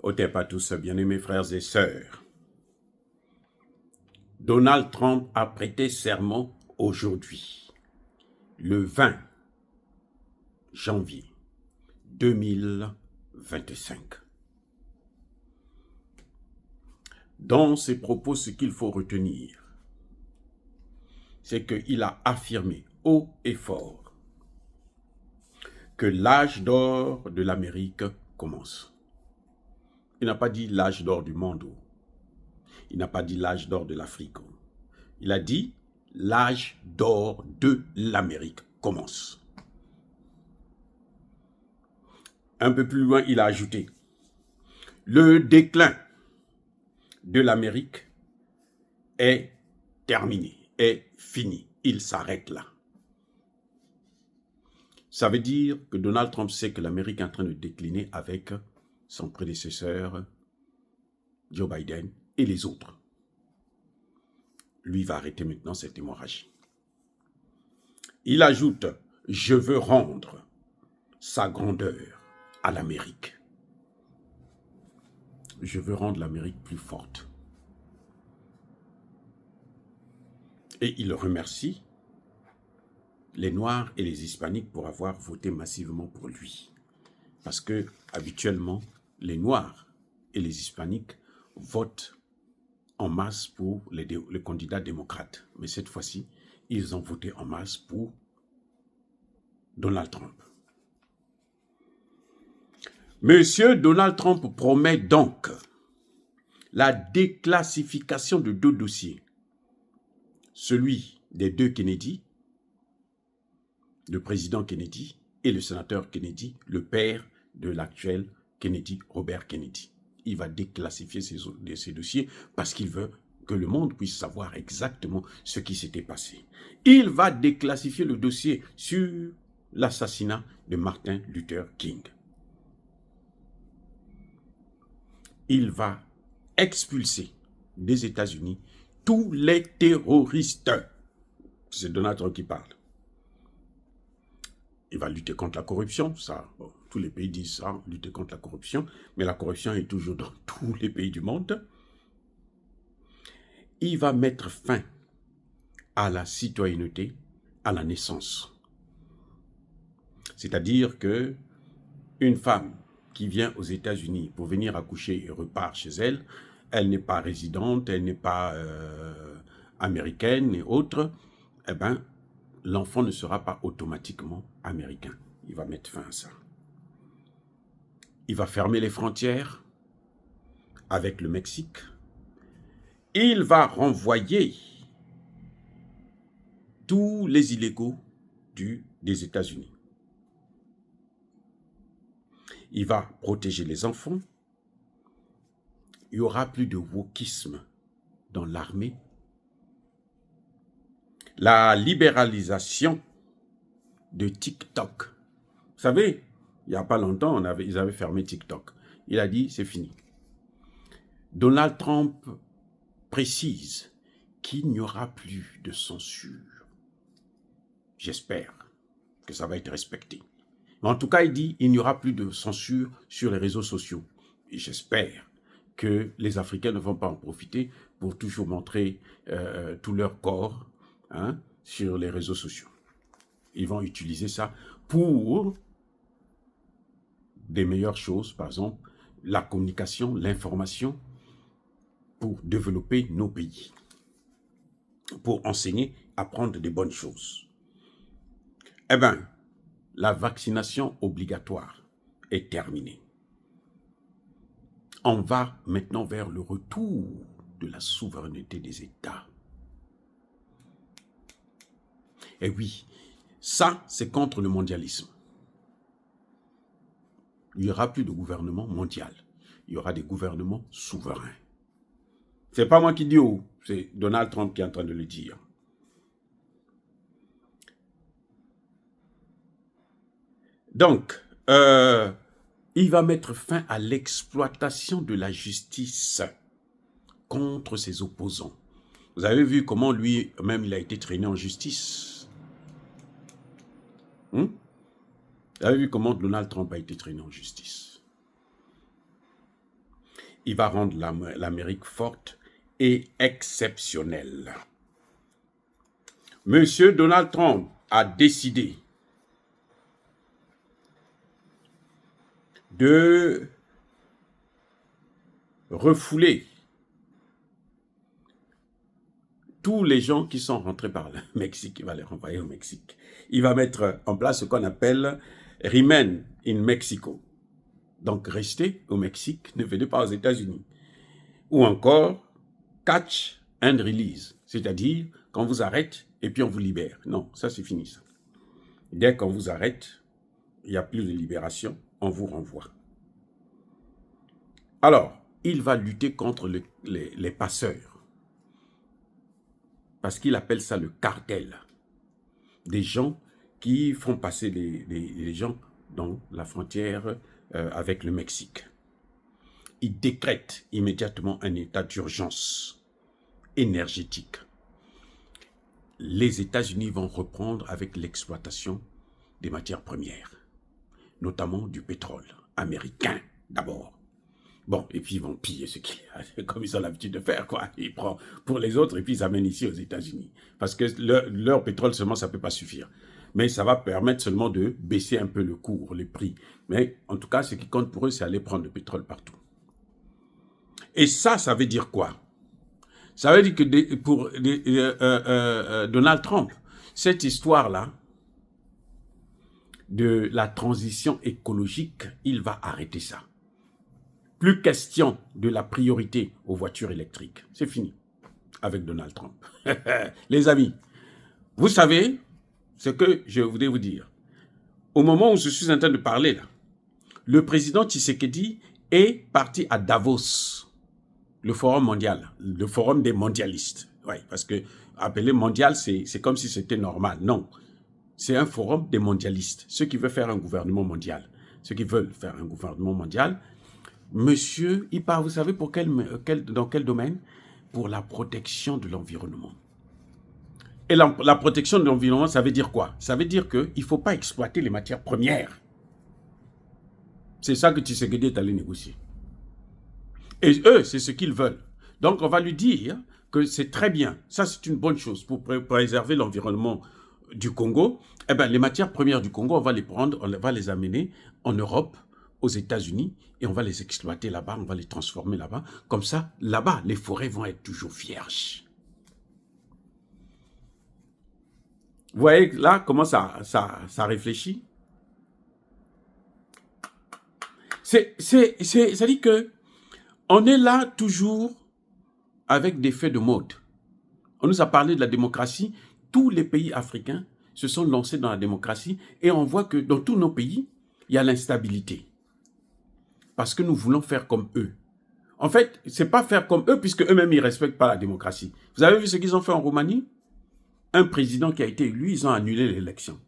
Otep à tous, bien-aimés frères et sœurs. Donald Trump a prêté serment aujourd'hui, le 20 janvier 2025. Dans ses propos, ce qu'il faut retenir, c'est qu'il a affirmé haut et fort que l'âge d'or de l'Amérique commence. Il n'a pas dit l'âge d'or du monde. Il n'a pas dit l'âge d'or de l'Afrique. Il a dit l'âge d'or de l'Amérique commence. Un peu plus loin, il a ajouté le déclin de l'Amérique est terminé, est fini. Il s'arrête là. Ça veut dire que Donald Trump sait que l'Amérique est en train de décliner avec son prédécesseur, Joe Biden, et les autres. Lui va arrêter maintenant cette hémorragie. Il ajoute, je veux rendre sa grandeur à l'Amérique. Je veux rendre l'Amérique plus forte. Et il remercie les Noirs et les Hispaniques pour avoir voté massivement pour lui. Parce que, habituellement, les Noirs et les Hispaniques votent en masse pour les candidats démocrates. Mais cette fois-ci, ils ont voté en masse pour Donald Trump. Monsieur Donald Trump promet donc la déclassification de deux dossiers. Celui des deux Kennedy, le président Kennedy et le sénateur Kennedy, le père de l'actuel Kennedy, Robert Kennedy. Il va déclassifier ces dossiers parce qu'il veut que le monde puisse savoir exactement ce qui s'était passé. Il va déclassifier le dossier sur l'assassinat de Martin Luther King. Il va expulser des États-Unis tous les terroristes. C'est Donald Trump qui parle. Il va lutter contre la corruption, ça, bon, tous les pays disent ça, lutter contre la corruption, mais la corruption est toujours dans tous les pays du monde. Il va mettre fin à la citoyenneté à la naissance. C'est-à-dire que une femme qui vient aux États-Unis pour venir accoucher et repart chez elle, elle n'est pas résidente, elle n'est pas américaine et autres, eh bien, l'enfant ne sera pas automatiquement américain. Il va mettre fin à ça. Il va fermer les frontières avec le Mexique. Il va renvoyer tous les illégaux des États-Unis. Il va protéger les enfants. Il n'y aura plus de wokisme dans l'armée. La libéralisation de TikTok. Vous savez, il n'y a pas longtemps, ils avaient fermé TikTok. Il a dit, c'est fini. Donald Trump précise qu'il n'y aura plus de censure. J'espère que ça va être respecté. Mais en tout cas, il dit qu'il n'y aura plus de censure sur les réseaux sociaux. Et j'espère que les Africains ne vont pas en profiter pour toujours montrer tout leur corps sur les réseaux sociaux. Ils vont utiliser ça pour des meilleures choses, par exemple, la communication, l'information, pour développer nos pays, pour enseigner, apprendre des bonnes choses. Eh bien, la vaccination obligatoire est terminée. On va maintenant vers le retour de la souveraineté des États. Et oui, ça, c'est contre le mondialisme. Il n'y aura plus de gouvernement mondial. Il y aura des gouvernements souverains. Ce n'est pas moi qui dis, c'est Donald Trump qui est en train de le dire. Donc, il va mettre fin à l'exploitation de la justice contre ses opposants. Vous avez vu comment lui-même, il a été traîné en justice. Vous avez vu comment Donald Trump a été traîné en justice. Il va rendre l'Amérique forte et exceptionnelle. Monsieur Donald Trump a décidé de refouler tous les gens qui sont rentrés par le Mexique. Il va les renvoyer au Mexique. Il va mettre en place ce qu'on appelle « Remain in Mexico ». Donc, restez au Mexique, ne venez pas aux États-Unis. Ou encore, catch and release, c'est-à-dire qu'on vous arrête et puis on vous libère. Non, ça c'est fini ça. Dès qu'on vous arrête, il n'y a plus de libération, on vous renvoie. Alors, il va lutter contre les passeurs. Parce qu'il appelle ça le cartel. Des gens qui font passer les gens dans la frontière avec le Mexique. Il décrète immédiatement un état d'urgence énergétique. Les États-Unis vont reprendre avec l'exploitation des matières premières, notamment du pétrole américain d'abord. Bon, et puis ils vont piller ce qu'il y a, comme ils ont l'habitude de faire, quoi. Ils prennent pour les autres et puis ils amènent ici aux États-Unis. Parce que leur pétrole seulement, ça ne peut pas suffire. Mais ça va permettre seulement de baisser un peu le cours, les prix. Mais en tout cas, ce qui compte pour eux, c'est aller prendre le pétrole partout. Et ça veut dire quoi? Ça veut dire que pour Donald Trump, cette histoire-là de la transition écologique, il va arrêter ça. Plus question de la priorité aux voitures électriques. C'est fini avec Donald Trump. Les amis, vous savez ce que je voulais vous dire. Au moment où je suis en train de parler, là, le président Tshisekedi est parti à Davos, le forum mondial, le forum des mondialistes. Oui, parce que appeler mondial, c'est comme si c'était normal. Non, c'est un forum des mondialistes, ceux qui veulent faire un gouvernement mondial. Ceux qui veulent faire un gouvernement mondial. Monsieur, il part, vous savez, dans quel domaine? Pour la protection de l'environnement. Et la protection de l'environnement, ça veut dire quoi? Ça veut dire qu'il ne faut pas exploiter les matières premières. C'est ça que Tshisekedi est allé négocier. Et eux, c'est ce qu'ils veulent. Donc, on va lui dire que c'est très bien. Ça, c'est une bonne chose pour préserver l'environnement du Congo. Eh bien, les matières premières du Congo, on va les prendre, on va les amener en Europe, aux États-Unis, et on va les exploiter là-bas, on va les transformer là-bas. Comme ça, là-bas, les forêts vont être toujours vierges. Vous voyez là comment ça réfléchit? C'est-à-dire que on est là toujours avec des faits de mode. On nous a parlé de la démocratie. Tous les pays africains se sont lancés dans la démocratie et on voit que dans tous nos pays, il y a l'instabilité. Parce que nous voulons faire comme eux. En fait, ce n'est pas faire comme eux puisque eux-mêmes, ils ne respectent pas la démocratie. Vous avez vu ce qu'ils ont fait en Roumanie? Un président qui a été élu, ils ont annulé l'élection.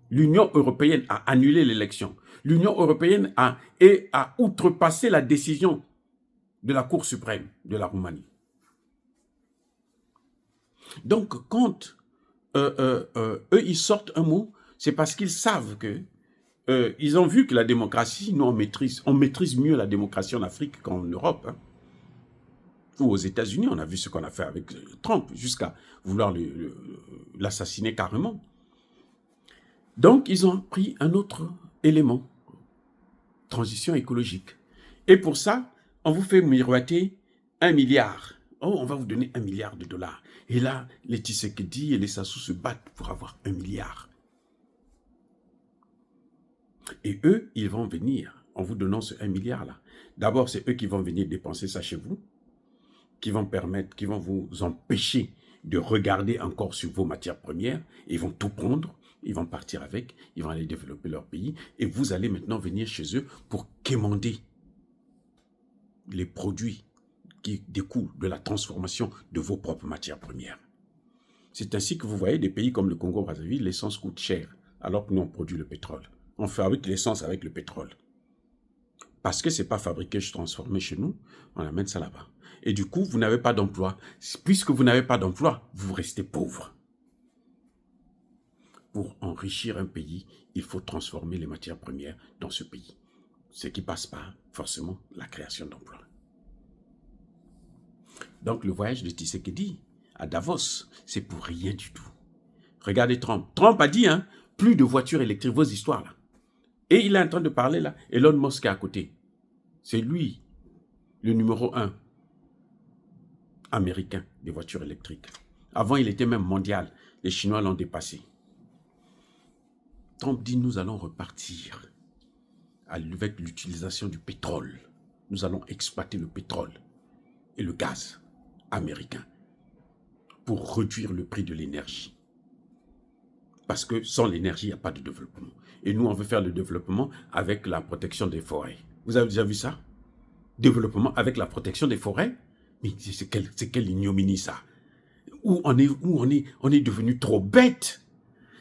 L'Union européenne a annulé l'élection. L'Union européenne a outrepassé la décision de la Cour suprême de la Roumanie. Donc, quand eux, ils sortent un mot, c'est parce qu'ils savent que ils ont vu que la démocratie, nous, on maîtrise mieux la démocratie en Afrique qu'en Europe. Hein. Ou aux États-Unis, on a vu ce qu'on a fait avec Trump, jusqu'à vouloir l'assassiner carrément. Donc, ils ont pris un autre élément, transition écologique. Et pour ça, on vous fait miroiter 1 milliard. Oh, on va vous donner 1 milliard de dollars. Et là, les Tshisekedi et les Sassou se battent pour avoir 1 milliard. Et eux, ils vont venir en vous donnant ce 1 milliard-là. D'abord, c'est eux qui vont venir dépenser ça chez vous, qui vont vous empêcher de regarder encore sur vos matières premières. Ils vont tout prendre, ils vont partir avec, ils vont aller développer leur pays. Et vous allez maintenant venir chez eux pour quémander les produits qui découlent de la transformation de vos propres matières premières. C'est ainsi que vous voyez des pays comme le Congo-Brazzaville, l'essence coûte cher, alors que nous, on produit le pétrole. On fabrique l'essence avec le pétrole. Parce que ce n'est pas fabriqué, transformé chez nous, on amène ça là-bas. Et du coup, vous n'avez pas d'emploi. Puisque vous n'avez pas d'emploi, vous restez pauvre. Pour enrichir un pays, il faut transformer les matières premières dans ce pays. Ce qui passe par, forcément, la création d'emplois. Donc le voyage de Tshisekedi à Davos, c'est pour rien du tout. Regardez Trump. Trump a dit, hein, plus de voitures électriques, vos histoires là. Et il est en train de parler là. Elon Musk est à côté. C'est lui, le numéro 1 américain des voitures électriques. Avant, il était même mondial. Les Chinois l'ont dépassé. Trump dit, nous allons repartir avec l'utilisation du pétrole. Nous allons exploiter le pétrole et le gaz américain pour réduire le prix de l'énergie. Parce que sans l'énergie, il n'y a pas de développement. Et nous, on veut faire le développement avec la protection des forêts. Vous avez déjà vu ça? Développement avec la protection des forêts? Mais c'est quelle ignominie ça? Où on est devenu trop bête.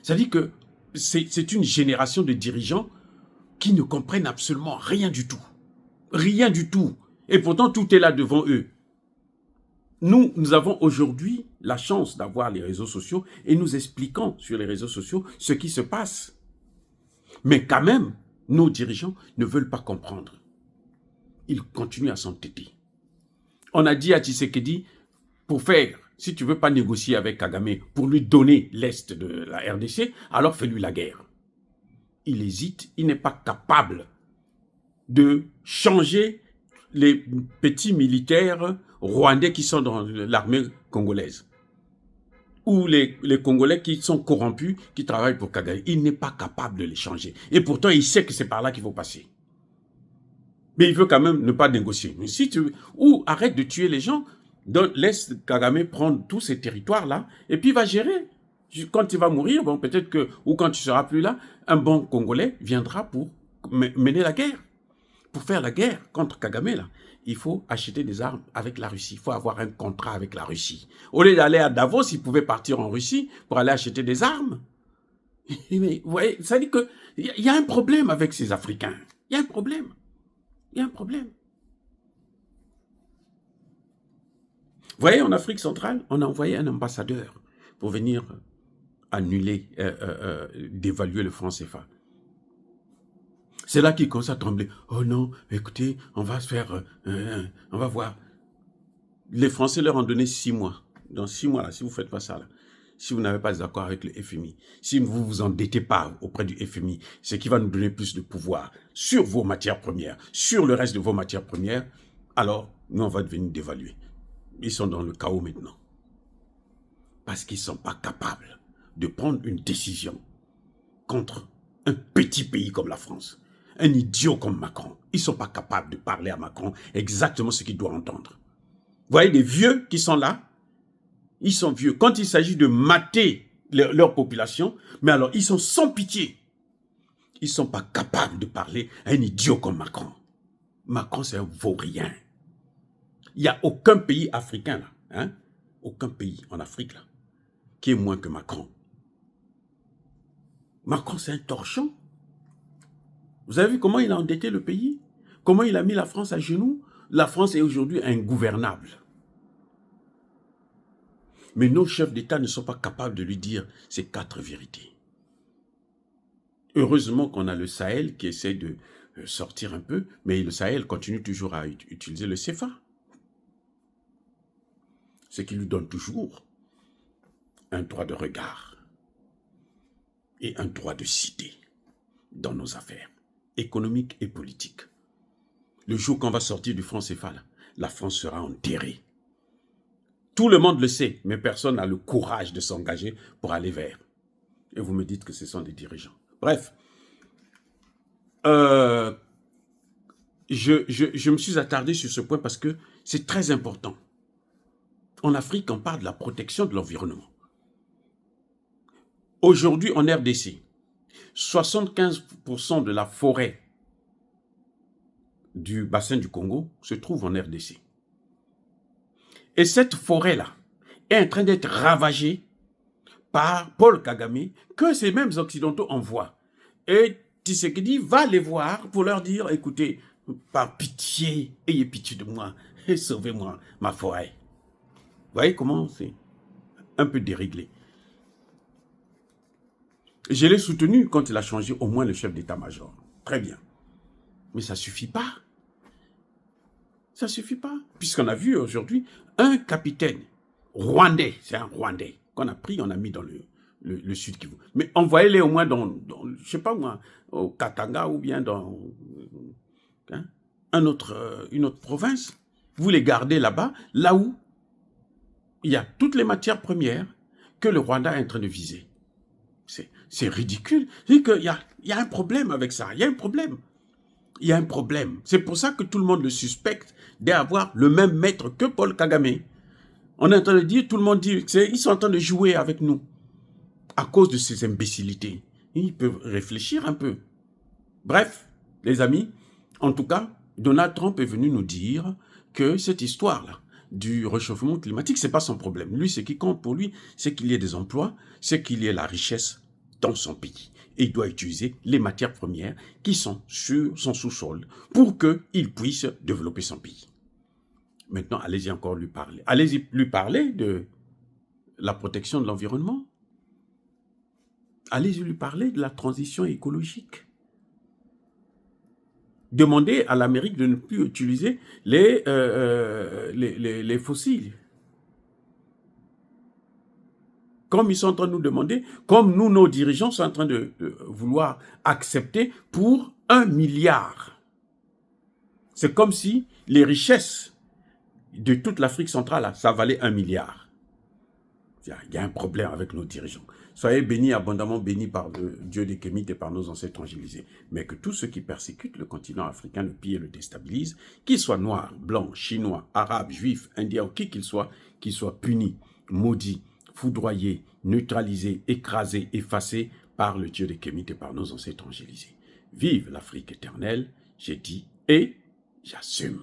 C'est-à-dire que c'est une génération de dirigeants qui ne comprennent absolument rien du tout. Rien du tout. Et pourtant, tout est là devant eux. Nous avons aujourd'hui la chance d'avoir les réseaux sociaux et nous expliquons sur les réseaux sociaux ce qui se passe. Mais quand même, nos dirigeants ne veulent pas comprendre. Ils continuent à s'entêter. On a dit à Tshisekedi, pour faire, si tu ne veux pas négocier avec Kagame, pour lui donner l'Est de la RDC, alors fais-lui la guerre. Il hésite, il n'est pas capable de changer les petits militaires rwandais qui sont dans l'armée congolaise. Ou les Congolais qui sont corrompus, qui travaillent pour Kagame. Il n'est pas capable de les changer. Et pourtant, il sait que c'est par là qu'il faut passer. Mais il veut quand même ne pas négocier. Mais si tu veux, ou arrête de tuer les gens, laisse Kagame prendre tous ces territoires-là, et puis il va gérer. Quand il va mourir, bon, peut-être que, ou quand tu seras plus là, un bon Congolais viendra pour mener la guerre. Pour faire la guerre contre Kagame, là, il faut acheter des armes avec la Russie. Il faut avoir un contrat avec la Russie. Au lieu d'aller à Davos, il pouvait partir en Russie pour aller acheter des armes. Mais vous voyez, ça dit qu'il y a un problème avec ces Africains. Il y a un problème. Il y a un problème. Vous voyez, en Afrique centrale, on a envoyé un ambassadeur pour venir annuler, dévaluer le franc CFA. C'est là qu'il commence à trembler. Oh non, écoutez, on va se faire, on va voir. Les Français leur ont donné 6 mois. Dans 6 mois, là, si vous ne faites pas ça, là, si vous n'avez pas d'accord avec le FMI, si vous ne vous endettez pas auprès du FMI, ce qui va nous donner plus de pouvoir sur vos matières premières, sur le reste de vos matières premières, alors nous, on va devenir dévalués. Ils sont dans le chaos maintenant. Parce qu'ils ne sont pas capables de prendre une décision contre un petit pays comme la France. Un idiot comme Macron. Ils ne sont pas capables de parler à Macron exactement ce qu'il doit entendre. Vous voyez des vieux qui sont là, ils sont vieux. Quand il s'agit de mater leur population, mais alors ils sont sans pitié. Ils ne sont pas capables de parler à un idiot comme Macron. Macron, c'est un vaurien. Il n'y a aucun pays africain, là, hein? Aucun pays en Afrique, là, qui est moins que Macron. Macron, c'est un torchon. Vous avez vu comment il a endetté le pays? Comment il a mis la France à genoux? La France est aujourd'hui ingouvernable. Mais nos chefs d'État ne sont pas capables de lui dire ces 4 vérités. Heureusement qu'on a le Sahel qui essaie de sortir un peu, mais le Sahel continue toujours à utiliser le CFA. Ce qui lui donne toujours un droit de regard et un droit de cité dans nos affaires économiques et politiques. Le jour qu'on va sortir du franc CFA, la France sera enterrée. Tout le monde le sait, mais personne n'a le courage de s'engager pour aller vers. Et vous me dites que ce sont des dirigeants. Bref, je me suis attardé sur ce point parce que c'est très important. En Afrique, on parle de la protection de l'environnement. Aujourd'hui, en RDC, 75% de la forêt du bassin du Congo se trouve en RDC. Et cette forêt-là est en train d'être ravagée par Paul Kagame, que ces mêmes Occidentaux envoient. Et Tshisekedi va les voir pour leur dire, écoutez, par pitié, ayez pitié de moi, et sauvez-moi ma forêt. Vous voyez comment c'est un peu déréglé. Je l'ai soutenu quand il a changé au moins le chef d'état-major. Très bien. Mais ça ne suffit pas. Ça ne suffit pas. Puisqu'on a vu aujourd'hui un capitaine rwandais, c'est un Rwandais, qu'on a pris, on a mis dans le Sud Kivu. Mais envoyez-les au moins dans, je ne sais pas moi, au Katanga ou bien dans hein, une autre province. Vous les gardez là-bas, là où il y a toutes les matières premières que le Rwanda est en train de viser. C'est ridicule. Il y a un problème avec ça. Il y a un problème. Il y a un problème. C'est pour ça que tout le monde le suspecte d'avoir le même maître que Paul Kagame. On est en train de dire, tout le monde dit, ils sont en train de jouer avec nous à cause de ces imbécilités. Ils peuvent réfléchir un peu. Bref, les amis, en tout cas, Donald Trump est venu nous dire que cette histoire-là du réchauffement climatique, ce n'est pas son problème. Lui, ce qui compte pour lui, c'est qu'il y ait des emplois, c'est qu'il y ait la richesse dans son pays. Et il doit utiliser les matières premières qui sont sur son sous-sol pour qu'il puisse développer son pays. Maintenant, allez-y encore lui parler. Allez-y lui parler de la protection de l'environnement. Allez-y lui parler de la transition écologique. Demandez à l'Amérique de ne plus utiliser les fossiles. Comme ils sont en train de nous demander, comme nous, nos dirigeants, sont en train de vouloir accepter pour 1 milliard. C'est comme si les richesses de toute l'Afrique centrale, ça valait 1 milliard. Il y a un problème avec nos dirigeants. Soyez bénis, abondamment bénis par le Dieu des Kémites et par nos ancêtres angélisés. Mais que tous ceux qui persécutent le continent africain, le pillent et le déstabilisent, qu'ils soient noirs, blancs, chinois, arabes, juifs, indiens ou qui qu'ils soient punis, maudits, foudroyés, neutralisés, écrasés, effacés par le Dieu des Kémites et par nos ancêtres angélisés. Vive l'Afrique éternelle, j'ai dit et j'assume.